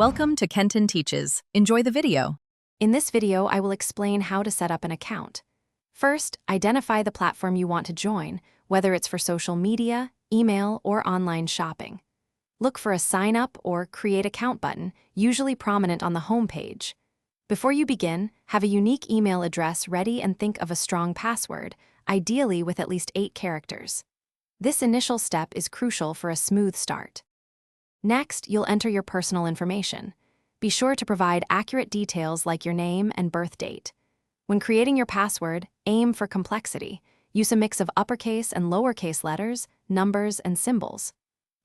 Welcome to Kenton Teaches. Enjoy the video. In this video, I will explain how to set up an account. First, identify the platform you want to join, whether it's for social media, email, or online shopping. Look for a Sign Up or Create Account button, usually prominent on the home page. Before you begin, have a unique email address ready and think of a strong password, ideally with at least 8 characters. This initial step is crucial for a smooth start. Next, you'll enter your personal information. Be sure to provide accurate details like your name and birth date. When creating your password, aim for complexity. Use a mix of uppercase and lowercase letters, numbers, and symbols.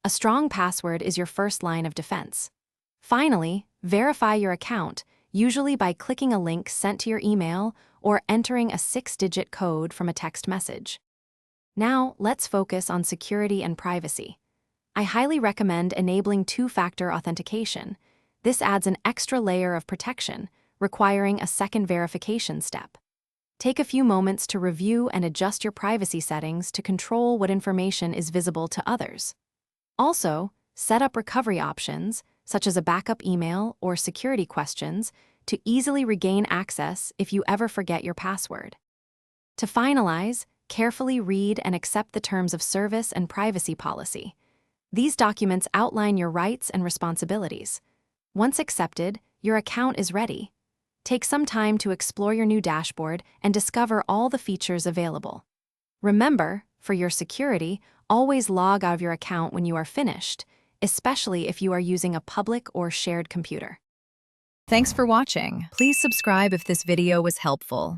A strong password is your first line of defense. Finally, verify your account, usually by clicking a link sent to your email or entering a 6-digit code from a text message. Now, let's focus on security and privacy. I highly recommend enabling two-factor authentication. This adds an extra layer of protection, requiring a second verification step. Take a few moments to review and adjust your privacy settings to control what information is visible to others. Also, set up recovery options, such as a backup email or security questions, to easily regain access if you ever forget your password. To finalize, carefully read and accept the terms of service and privacy policy. These documents outline your rights and responsibilities. Once accepted, your account is ready. Take some time to explore your new dashboard and discover all the features available. Remember, for your security, always log out of your account when you are finished, especially if you are using a public or shared computer. Thanks for watching. Please subscribe if this video was helpful.